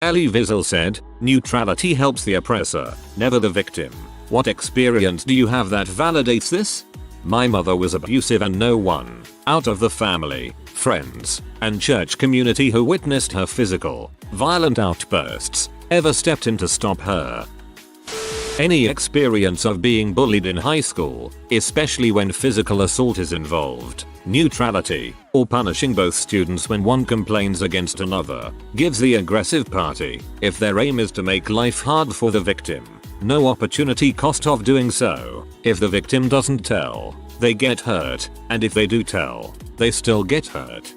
Elie Wiesel said, neutrality helps the oppressor, never the victim. What experience do you have that validates this? My mother was abusive and no one, out of the family, friends, and church community who witnessed her physical, violent outbursts, ever stepped in to stop her. Any experience of being bullied in high school, especially when physical assault is involved, neutrality, or punishing both students when one complains against another, gives the aggressive party, if their aim is to make life hard for the victim, no opportunity cost of doing so. If the victim doesn't tell, they get hurt, and if they do tell, they still get hurt.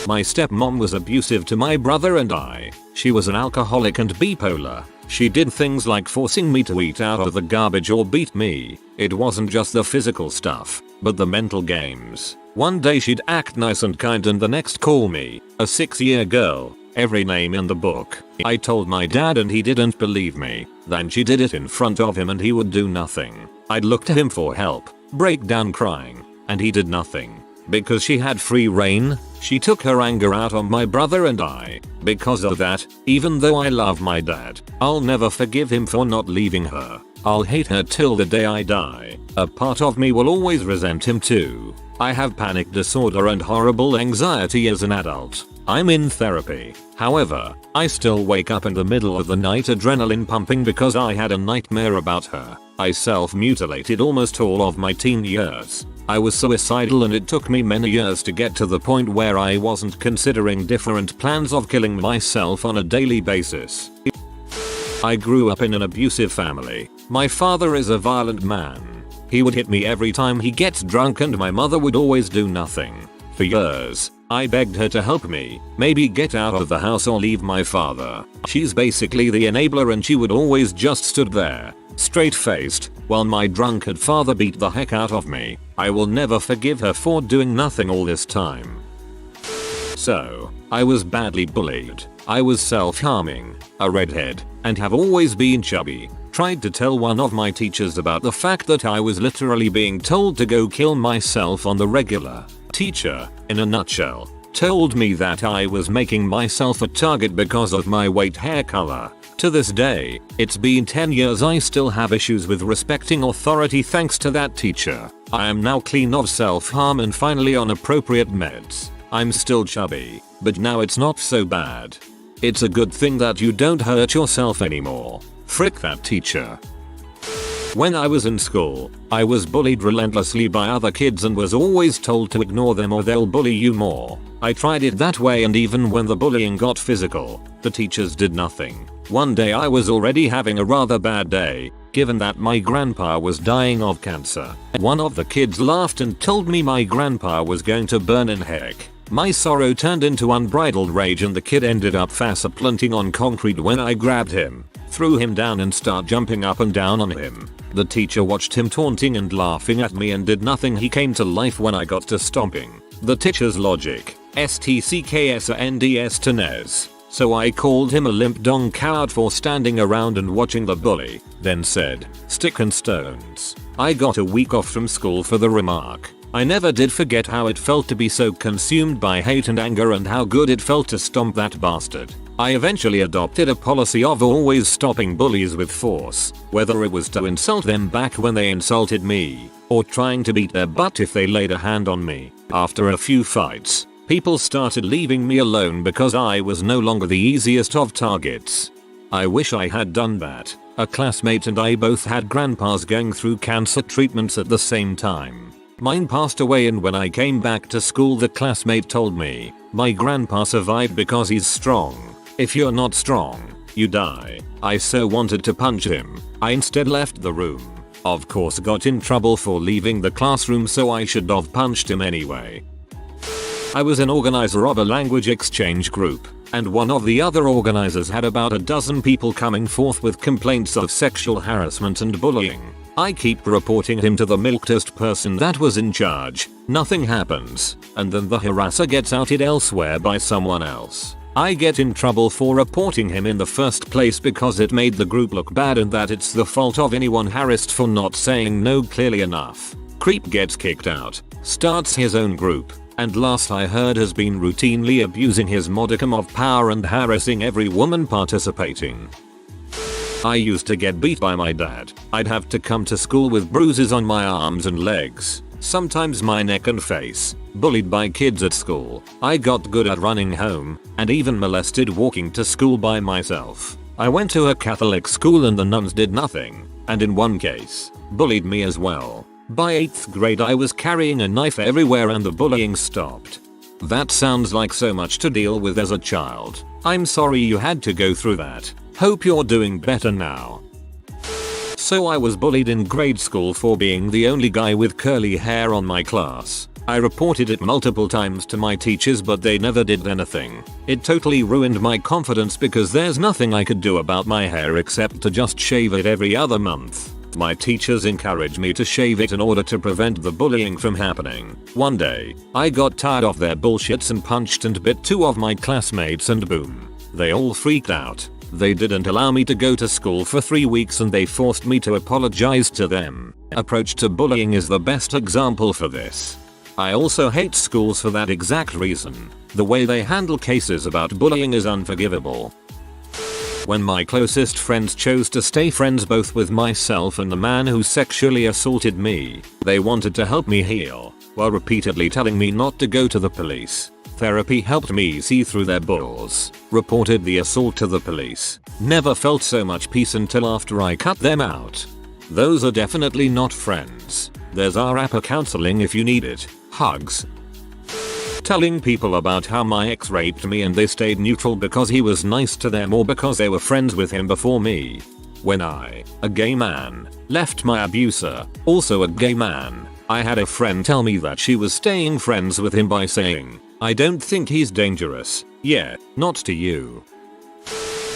My stepmom was abusive to my brother and I. She was an alcoholic and bipolar. She did things like forcing me to eat out of the garbage or beat me. It wasn't just the physical stuff, but the mental games. One day she'd act nice and kind and the next call me a 6-year girl, every name in the book. I told my dad and he didn't believe me. Then she did it in front of him and he would do nothing. I'd look to him for help, break down crying, and he did nothing. Because she had free reign, she took her anger out on my brother and I. Because of that, even though I love my dad, I'll never forgive him for not leaving her. I'll hate her till the day I die. A part of me will always resent him too. I have panic disorder and horrible anxiety as an adult. I'm in therapy. However, I still wake up in the middle of the night adrenaline pumping because I had a nightmare about her. I self-mutilated almost all of my teen years. I was suicidal and it took me many years to get to the point where I wasn't considering different plans of killing myself on a daily basis. I grew up in an abusive family. My father is a violent man. He would hit me every time he gets drunk and my mother would always do nothing. For years, I begged her to help me, maybe get out of the house or leave my father. She's basically the enabler and she would always just stood there, straight-faced, while my drunkard father beat the heck out of me. I will never forgive her for doing nothing all this time. So, I was badly bullied. I was self-harming, a redhead, and have always been chubby. Tried to tell one of my teachers about the fact that I was literally being told to go kill myself on the regular. Teacher, in a nutshell, told me that I was making myself a target because of my weight, hair color. To this day, it's been 10 years, I still have issues with respecting authority thanks to that teacher. I am now clean of self-harm and finally on appropriate meds. I'm still chubby, but now it's not so bad. It's a good thing that you don't hurt yourself anymore. Frick that teacher. When I was in school, I was bullied relentlessly by other kids and was always told to ignore them or they'll bully you more. I tried it that way and even when the bullying got physical, the teachers did nothing. One day I was already having a rather bad day, given that my grandpa was dying of cancer. One of the kids laughed and told me my grandpa was going to burn in heck. My sorrow turned into unbridled rage and the kid ended up face-planting on concrete when I grabbed him, threw him down and started jumping up and down on him. The teacher watched him taunting and laughing at me and did nothing. He came to life when I got to stomping. The teacher's logic, STCKSNDS tenes. So I called him a limp dong coward for standing around and watching the bully, then said, "Stick and stones." I got a week off from school for the remark. I never did forget how it felt to be so consumed by hate and anger and how good it felt to stomp that bastard. I eventually adopted a policy of always stopping bullies with force, whether it was to insult them back when they insulted me, or trying to beat their butt if they laid a hand on me. After a few fights, people started leaving me alone because I was no longer the easiest of targets. I wish I had done that. A classmate and I both had grandpas going through cancer treatments at the same time. Mine passed away and when I came back to school the classmate told me, "My grandpa survived because he's strong. If you're not strong, you die." I so wanted to punch him, I instead left the room. Of course got in trouble for leaving the classroom, so I should have punched him anyway. I was an organizer of a language exchange group, and one of the other organizers had about a dozen people coming forth with complaints of sexual harassment and bullying. I keep reporting him to the milquetoast person that was in charge, nothing happens, and then the harasser gets outed elsewhere by someone else. I get in trouble for reporting him in the first place because it made the group look bad and that it's the fault of anyone harassed for not saying no clearly enough. Creep gets kicked out, starts his own group. and last I heard has been routinely abusing his modicum of power and harassing every woman participating. I used to get beat by my dad. I'd have to come to school with bruises on my arms and legs, sometimes my neck and face, bullied by kids at school. I got good at running home, and even molested walking to school by myself. I went to a Catholic school and the nuns did nothing, and in one case, bullied me as well. By 8th grade I was carrying a knife everywhere and the bullying stopped. That sounds like so much to deal with as a child. I'm sorry you had to go through that. Hope you're doing better now. So I was bullied in grade school for being the only guy with curly hair on my class. I reported it multiple times to my teachers but they never did anything. It totally ruined my confidence because there's nothing I could do about my hair except to just shave it every other month. My teachers encouraged me to shave it in order to prevent the bullying from happening. One day, I got tired of their bullshits and punched and bit 2 of my classmates and boom. They all freaked out. They didn't allow me to go to school for 3 weeks and they forced me to apologize to them. Approach to bullying is the best example for this. I also hate schools for that exact reason. The way they handle cases about bullying is unforgivable. When my closest friends chose to stay friends both with myself and the man who sexually assaulted me, they wanted to help me heal, while repeatedly telling me not to go to the police. Therapy helped me see through their bulls. Reported the assault to the police. Never felt so much peace until after I cut them out. Those are definitely not friends. There's APA counseling if you need it. Hugs. Telling people about how my ex raped me and they stayed neutral because he was nice to them or because they were friends with him before me. When I, a gay man, left my abuser, also a gay man, I had a friend tell me that she was staying friends with him by saying, "I don't think he's dangerous." Yeah, not to you.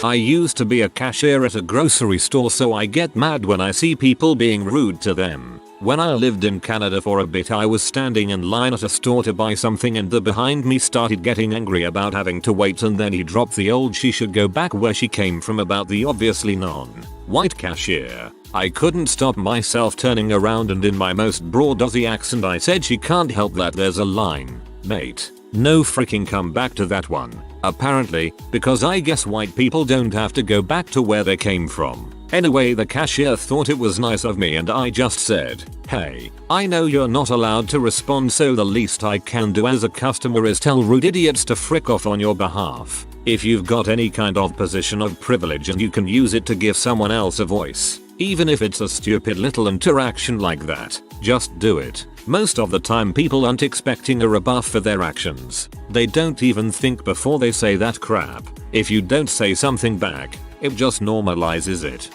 I used to be a cashier at a grocery store so I get mad when I see people being rude to them. When I lived in Canada for a bit I was standing in line at a store to buy something and the behind me started getting angry about having to wait and then he dropped the old "she should go back where she came from" about the obviously non-white cashier. I couldn't stop myself turning around and in my most broad Aussie accent I said, "She can't help that there's a line, mate. No freaking come back to that one." Apparently, because I guess white people don't have to go back to where they came from. Anyway, the cashier thought it was nice of me and I just said, "Hey, I know you're not allowed to respond so the least I can do as a customer is tell rude idiots to frick off on your behalf. If you've got any kind of position of privilege and you can use it to give someone else a voice, even if it's a stupid little interaction like that, just do it." Most of the time people aren't expecting a rebuff for their actions. They don't even think before they say that crap. If you don't say something back, it just normalizes it.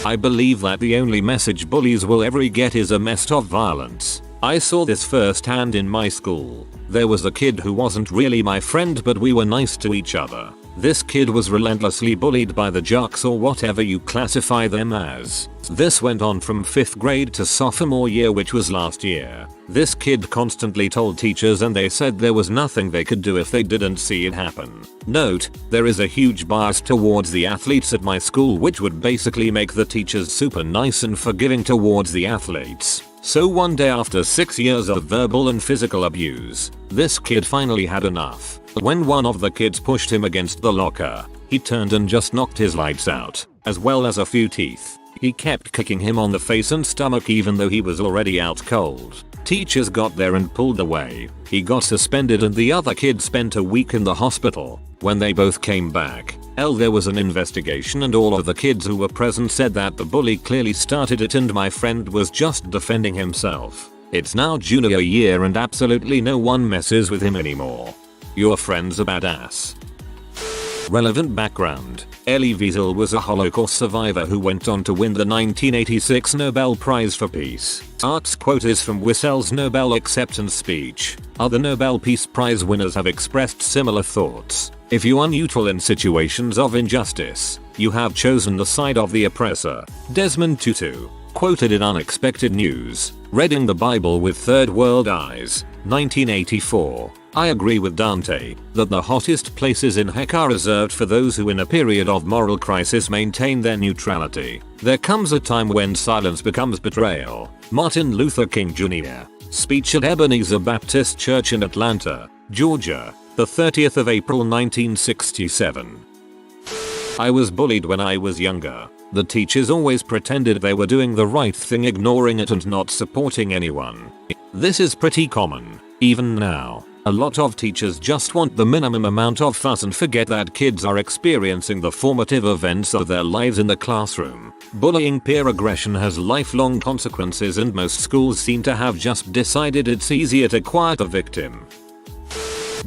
I believe that the only message bullies will ever get is a mess of violence. I saw this firsthand in my school. There was a kid who wasn't really my friend but we were nice to each other. This kid was relentlessly bullied by the jocks or whatever you classify them as. This went on from 5th grade to sophomore year, which was last year. This kid constantly told teachers and they said there was nothing they could do if they didn't see it happen. Note, there is a huge bias towards the athletes at my school which would basically make the teachers super nice and forgiving towards the athletes. So one day after 6 years of verbal and physical abuse, this kid finally had enough. When one of the kids pushed him against the locker, he turned and just knocked his lights out, as well as a few teeth. He kept kicking him on the face and stomach even though he was already out cold. Teachers got there and pulled away. He got suspended and the other kid spent a week in the hospital. When they both came back, there was an investigation and all of the kids who were present said that the bully clearly started it and my friend was just defending himself. It's now junior year and absolutely no one messes with him anymore. Your friend's a badass. Relevant background. Elie Wiesel was a Holocaust survivor who went on to win the 1986 Nobel Prize for Peace. Art's quote is from Wiesel's Nobel acceptance speech. Other Nobel Peace Prize winners have expressed similar thoughts. If you are neutral in situations of injustice, you have chosen the side of the oppressor. Desmond Tutu, quoted in Unexpected News, reading the Bible with third world eyes, 1984. I agree with Dante that the hottest places in heck are reserved for those who in a period of moral crisis maintain their neutrality. There comes a time when silence becomes betrayal. Martin Luther King Jr. Speech at Ebenezer Baptist Church in Atlanta, Georgia, the 30th of April 1967. I was bullied when I was younger. The teachers always pretended they were doing the right thing, ignoring it and not supporting anyone. This is pretty common, even now. A lot of teachers just want the minimum amount of fuss and forget that kids are experiencing the formative events of their lives in the classroom. Bullying peer aggression has lifelong consequences, and most schools seem to have just decided it's easier to quiet a victim.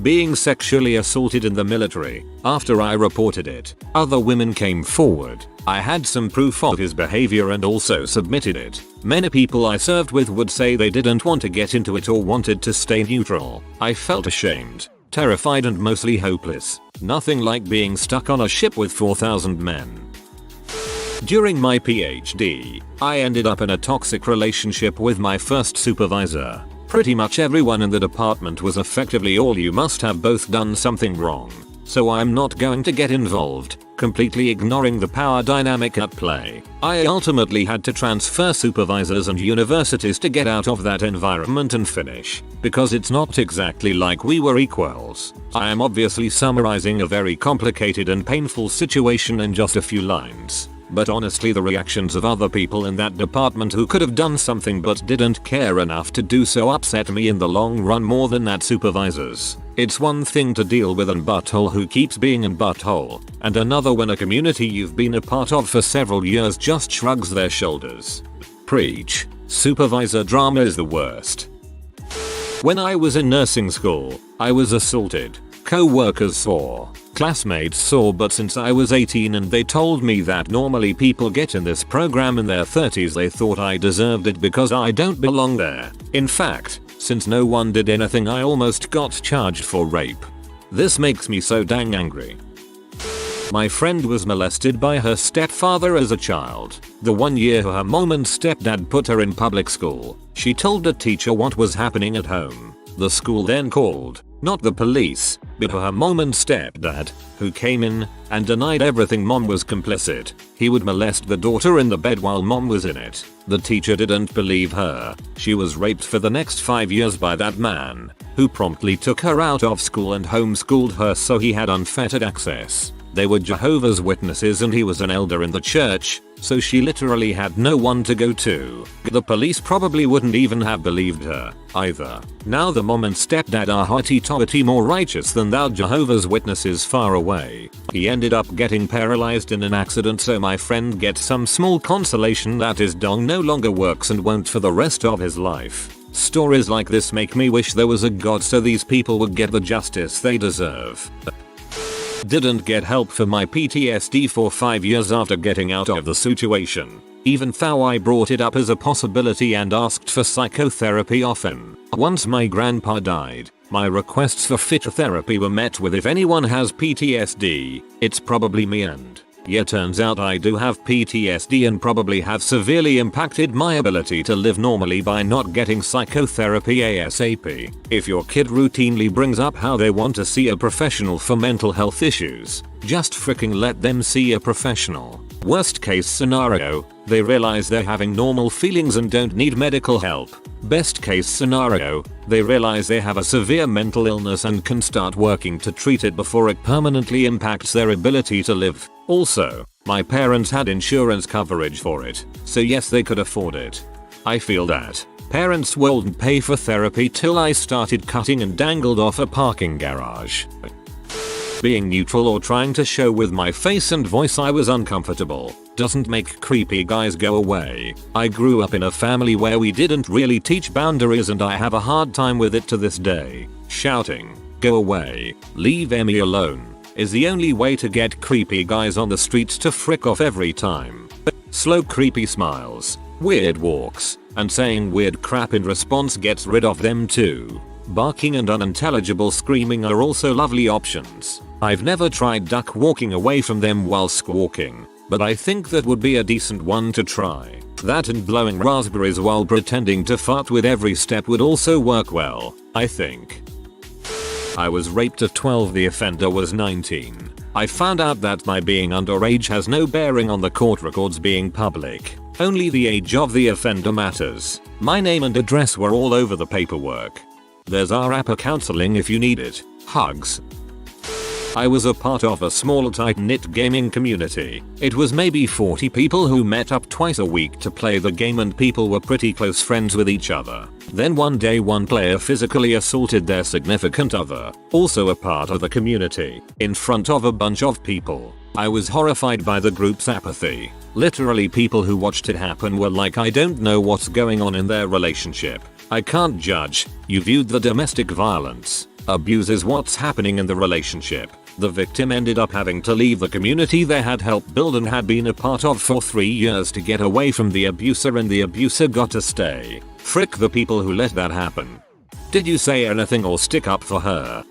Being sexually assaulted in the military. After I reported it, other women came forward. I had some proof of his behavior and also submitted it. Many people I served with would say they didn't want to get into it or wanted to stay neutral. I felt ashamed, terrified and mostly hopeless. Nothing like being stuck on a ship with 4,000 men. During my PhD, I ended up in a toxic relationship with my first supervisor. Pretty much everyone in the department was effectively all you must have both done something wrong. So I'm not going to get involved, completely ignoring the power dynamic at play. I ultimately had to transfer supervisors and universities to get out of that environment and finish, because it's not exactly like we were equals. I am obviously summarizing a very complicated and painful situation in just a few lines. But honestly, the reactions of other people in that department who could have done something but didn't care enough to do so upset me in the long run more than that supervisor's. It's one thing to deal with an butthole who keeps being an butthole, and another when a community you've been a part of for several years just shrugs their shoulders. Preach. Supervisor drama is the worst. When I was in nursing school, I was assaulted. Co-workers saw. Classmates saw, but since I was 18 and they told me that normally people get in this program in their 30s, they thought I deserved it because I don't belong there. In fact, since no one did anything, I almost got charged for rape. This makes me so dang angry. My friend was molested by her stepfather as a child. The 1 year her mom and stepdad put her in public school, she told a teacher what was happening at home. The school then called, not the police, but her mom and stepdad, who came in and denied everything. Mom was complicit. He would molest the daughter in the bed while mom was in it. The teacher didn't believe her. She was raped for the next 5 years by that man, who promptly took her out of school and homeschooled her so he had unfettered access. They were Jehovah's Witnesses and he was an elder in the church, so she literally had no one to go to. The police probably wouldn't even have believed her, either. Now the mom and stepdad are hoity-toity more righteous than thou Jehovah's Witnesses far away. He ended up getting paralyzed in an accident, so my friend gets some small consolation that his dong no longer works and won't for the rest of his life. Stories like this make me wish there was a God so these people would get the justice they deserve. Didn't get help for my PTSD for 5 years after getting out of the situation, even though I brought it up as a possibility and asked for psychotherapy often. Once my grandpa died, my requests for fit therapy were met with, if anyone has PTSD, it's probably me, and yeah, turns out I do have PTSD and probably have severely impacted my ability to live normally by not getting psychotherapy ASAP. If your kid routinely brings up how they want to see a professional for mental health issues, just freaking let them see a professional. Worst case scenario, they realize they're having normal feelings and don't need medical help. Best case scenario, they realize they have a severe mental illness and can start working to treat it before it permanently impacts their ability to live. Also, my parents had insurance coverage for it, so yes, they could afford it. I feel that parents wouldn't pay for therapy till I started cutting and dangled off a parking garage. Being neutral or trying to show with my face and voice I was uncomfortable doesn't make creepy guys go away. I grew up in a family where we didn't really teach boundaries and I have a hard time with it to this day. Shouting, "Go away, leave Emmy alone," is the only way to get creepy guys on the streets to frick off every time. Slow creepy smiles, weird walks, and saying weird crap in response gets rid of them too. Barking and unintelligible screaming are also lovely options. I've never tried duck walking away from them while squawking, but I think that would be a decent one to try. That and blowing raspberries while pretending to fart with every step would also work well, I think. I was raped at 12, the offender was 19. I found out that my being underage has no bearing on the court records being public. Only the age of the offender matters. My name and address were all over the paperwork. There's our APA counseling if you need it. Hugs. I was a part of a small tight-knit gaming community. It was maybe 40 people who met up twice a week to play the game, and people were pretty close friends with each other. Then one day one player physically assaulted their significant other, also a part of the community, in front of a bunch of people. I was horrified by the group's apathy. Literally, people who watched it happen were like, I don't know what's going on in their relationship. I can't judge. You viewed the domestic violence. Abuse is what's happening in the relationship. The victim ended up having to leave the community they had helped build and had been a part of for 3 years to get away from the abuser, and the abuser got to stay. Frick the people who let that happen. Did you say anything or stick up for her?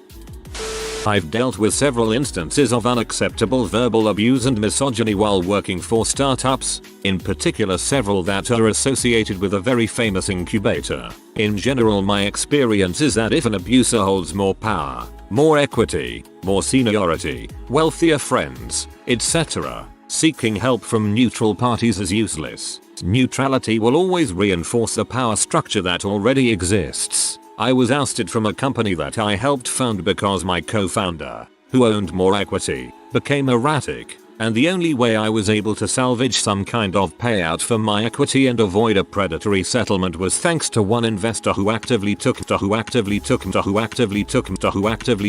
I've dealt with several instances of unacceptable verbal abuse and misogyny while working for startups, in particular several that are associated with a very famous incubator. In general, my experience is that if an abuser holds more power, more equity, more seniority, wealthier friends, etc., seeking help from neutral parties is useless. Neutrality will always reinforce the power structure that already exists. I was ousted from a company that I helped found because my co-founder, who owned more equity, became erratic, and the only way I was able to salvage some kind of payout for my equity and avoid a predatory settlement was thanks to one investor who actively took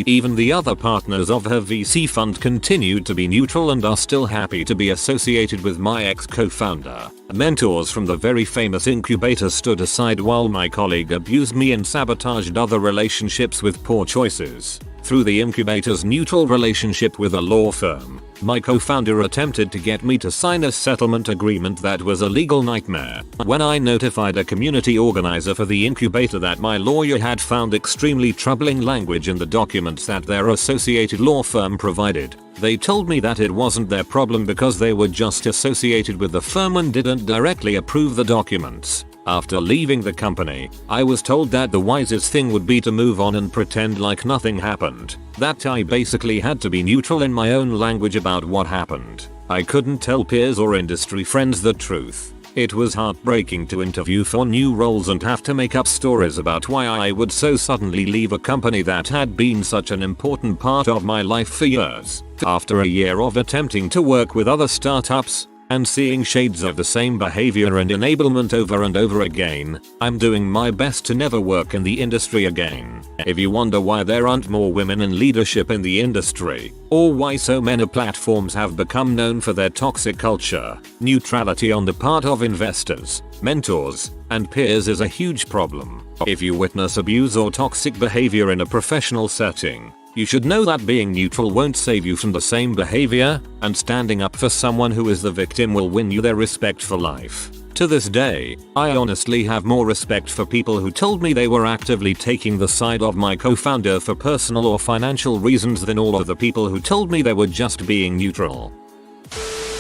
even the other partners of her VC fund continued to be neutral and are still happy to be associated with my ex-co-founder. Mentors from the very famous incubator stood aside while my colleague abused me and sabotaged other relationships with poor choices. Through the incubator's neutral relationship with a law firm, my co-founder attempted to get me to sign a settlement agreement that was a legal nightmare. When I notified a community organizer for the incubator that my lawyer had found extremely troubling language in the documents that their associated law firm provided, they told me that it wasn't their problem because they were just associated with the firm and didn't directly approve the documents. After leaving the company, I was told that the wisest thing would be to move on and pretend like nothing happened. That I basically had to be neutral in my own language about what happened. I couldn't tell peers or industry friends the truth. It was heartbreaking to interview for new roles and have to make up stories about why I would so suddenly leave a company that had been such an important part of my life for years. After a year of attempting to work with other startups, and seeing shades of the same behavior and enablement over and over again, I'm doing my best to never work in the industry again. If you wonder why there aren't more women in leadership in the industry, or why so many platforms have become known for their toxic culture, neutrality on the part of investors, mentors, and peers is a huge problem. If you witness abuse or toxic behavior in a professional setting, you should know that being neutral won't save you from the same behavior, and standing up for someone who is the victim will win you their respect for life. To this day, I honestly have more respect for people who told me they were actively taking the side of my co-founder for personal or financial reasons than all of the people who told me they were just being neutral.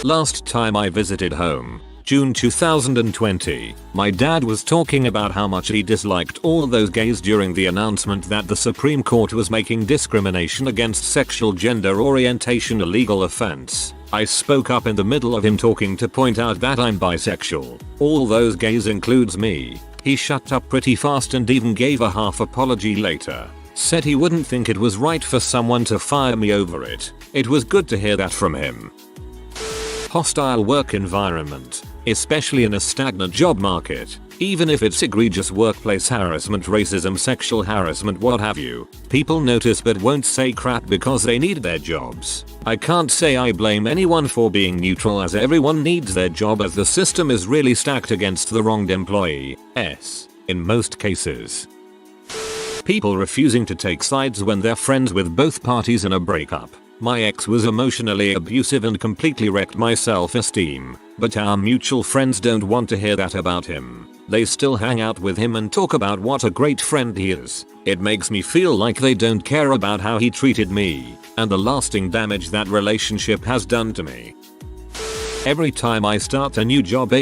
Last time I visited home, June 2020, my dad was talking about how much he disliked all those gays during the announcement that the Supreme Court was making discrimination against sexual gender orientation a legal offense. I spoke up in the middle of him talking to point out that I'm bisexual. All those gays includes me. He shut up pretty fast and even gave a half apology later. Said he wouldn't think it was right for someone to fire me over it. It was good to hear that from him. Hostile work environment, especially in a stagnant job market. Even if it's egregious workplace harassment, racism, sexual harassment, what have you, people notice but won't say crap because they need their jobs. I can't say I blame anyone for being neutral, as everyone needs their job, as the system is really stacked against the wronged employee. In most cases. People refusing to take sides when they're friends with both parties in a breakup. My ex was emotionally abusive and completely wrecked my self-esteem, but our mutual friends don't want to hear that about him. They still hang out with him and talk about what a great friend he is. It makes me feel like they don't care about how he treated me, and the lasting damage that relationship has done to me. Every time I start a new job,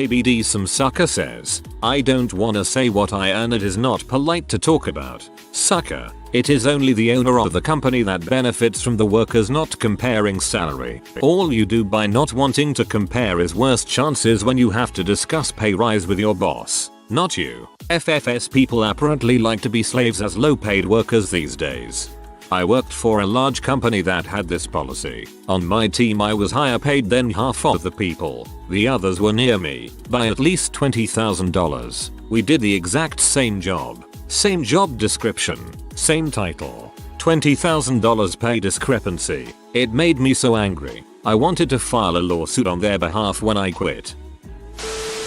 some sucker says, I don't wanna say what I earn, it is not polite to talk about. Sucker, It is only the owner of the company that benefits from the workers not comparing salary. All you do by not wanting to compare is worse chances when you have to discuss pay rise with your boss. Not you. FFS people apparently like to be slaves as low paid workers these days. I worked for a large company that had this policy. On my team I was higher paid than half of the people. The others were near me by at least $20,000. We did the exact same job. Same job description. Same title. $20,000 pay discrepancy. It made me so angry. I wanted to file a lawsuit on their behalf when I quit.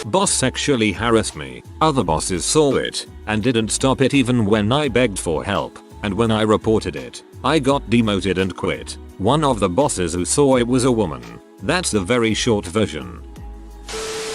Boss sexually harassed me. Other bosses saw it and didn't stop it even when I begged for help. And when I reported it, I got demoted and quit. One of the bosses who saw it was a woman. That's the very short version.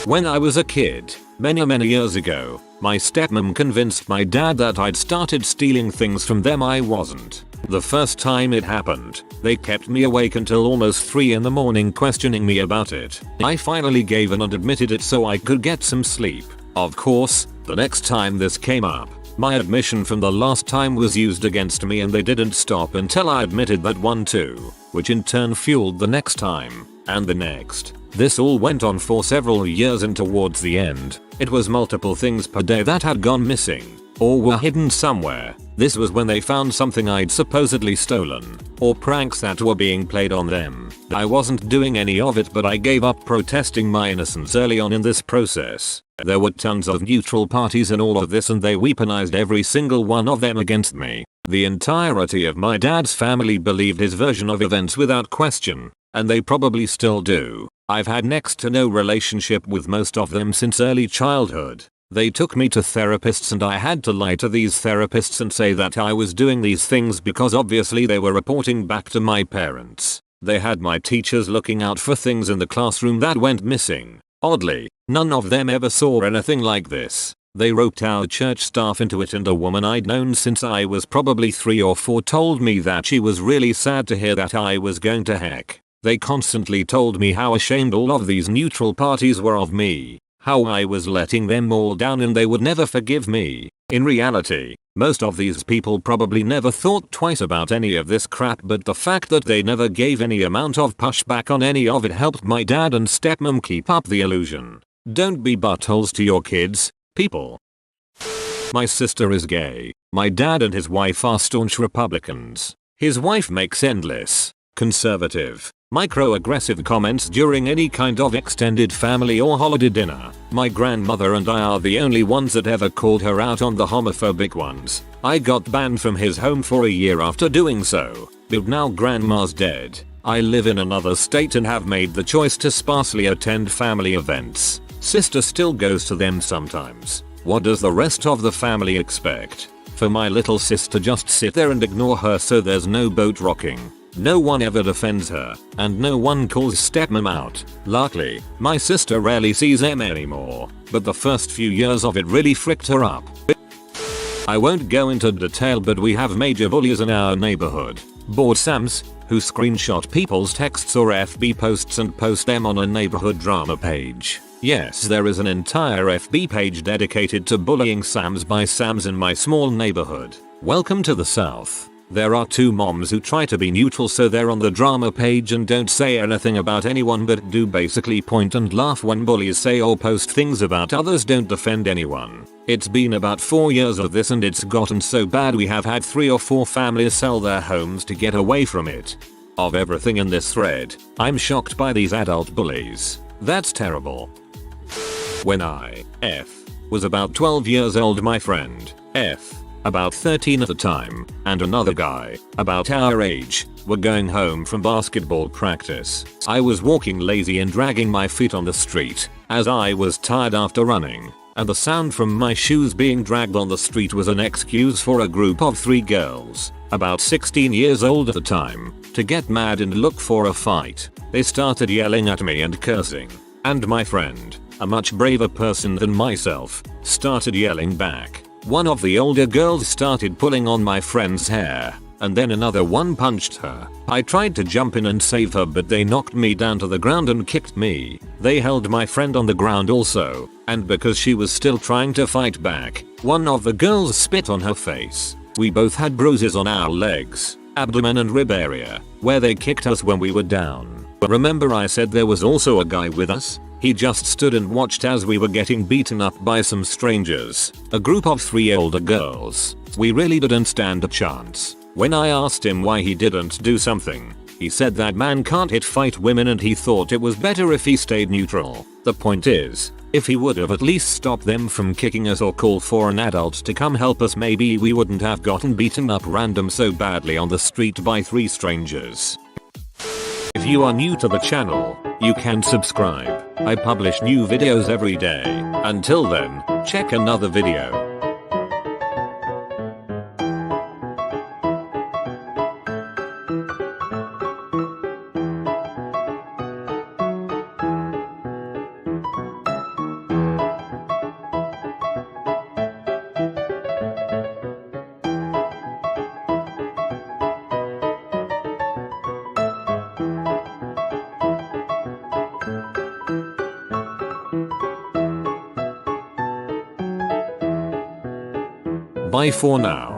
When I was a kid, many years ago, my stepmom convinced my dad that I'd started stealing things from them I wasn't. The first time it happened, they kept me awake until almost 3 in the morning questioning me about it. I finally gave in and admitted it so I could get some sleep. Of course, the next time this came up, my admission from the last time was used against me and they didn't stop until I admitted that one too, which in turn fueled the next time, and the next. This all went on for several years and towards the end, it was multiple things per day that had gone missing, or were hidden somewhere. This was when they found something I'd supposedly stolen, or pranks that were being played on them. I wasn't doing any of it but I gave up protesting my innocence early on in this process. There were tons of neutral parties in all of this and they weaponized every single one of them against me. The entirety of my dad's family believed his version of events without question, and they probably still do. I've had next to no relationship with most of them since early childhood. They took me to therapists and I had to lie to these therapists and say that I was doing these things because obviously they were reporting back to my parents. They had my teachers looking out for things in the classroom that went missing. Oddly, none of them ever saw anything like this. They roped our church staff into it and a woman I'd known since I was probably 3 or 4 told me that she was really sad to hear that I was going to heck. They constantly told me how ashamed all of these neutral parties were of me, how I was letting them all down and they would never forgive me. In reality, most of these people probably never thought twice about any of this crap, but the fact that they never gave any amount of pushback on any of it helped my dad and stepmom keep up the illusion. Don't be buttholes to your kids, people. My sister is gay. My dad and his wife are staunch Republicans. His wife makes endless, conservative, microaggressive comments during any kind of extended family or holiday dinner. My grandmother and I are the only ones that ever called her out on the homophobic ones. I got banned from his home for a year after doing so, but now grandma's dead. I live in another state and have made the choice to sparsely attend family events. Sister still goes to them sometimes. What does the rest of the family expect? For my little sis to just sit there and ignore her so there's no boat rocking? No one ever defends her, and no one calls stepmom out. Luckily, my sister rarely sees them anymore, but the first few years of it really fricked her up. I won't go into detail, but we have major bullies in our neighborhood. Bored Sams, who screenshot people's texts or FB posts and post them on a neighborhood drama page. Yes, there is an entire FB page dedicated to bullying Sams by Sams in my small neighborhood. Welcome to the South. There are 2 moms who try to be neutral, so they're on the drama page and don't say anything about anyone but do basically point and laugh when bullies say or post things about others, don't defend anyone. It's been about 4 years of this and it's gotten so bad we have had 3 or 4 families sell their homes to get away from it. Of everything in this thread, I'm shocked by these adult bullies. That's terrible. When I, was about 12 years old, my friend, about 13 at the time, and another guy, about our age, were going home from basketball practice. I was walking lazy and dragging my feet on the street, as I was tired after running, and the sound from my shoes being dragged on the street was an excuse for a group of 3 girls, about 16 years old at the time, to get mad and look for a fight. They started yelling at me and cursing, and my friend, a much braver person than myself, started yelling back. One of the older girls started pulling on my friend's hair, and then another one punched her. I tried to jump in and save her, but they knocked me down to the ground and kicked me. They held my friend on the ground also, and because she was still trying to fight back, one of the girls spit on her face. We both had bruises on our legs, abdomen and rib area, where they kicked us when we were down. Remember I said there was also a guy with us? He just stood and watched as we were getting beaten up by some strangers, a group of 3 older girls. We really didn't stand a chance. When I asked him why he didn't do something, he said that man can't fight women and he thought it was better if he stayed neutral. The point is, if he would have at least stopped them from kicking us or called for an adult to come help us, maybe we wouldn't have gotten beaten up random so badly on the street by 3 strangers. If you are new to the channel, you can subscribe. I publish new videos every day. Until then, check another video. Bye for now.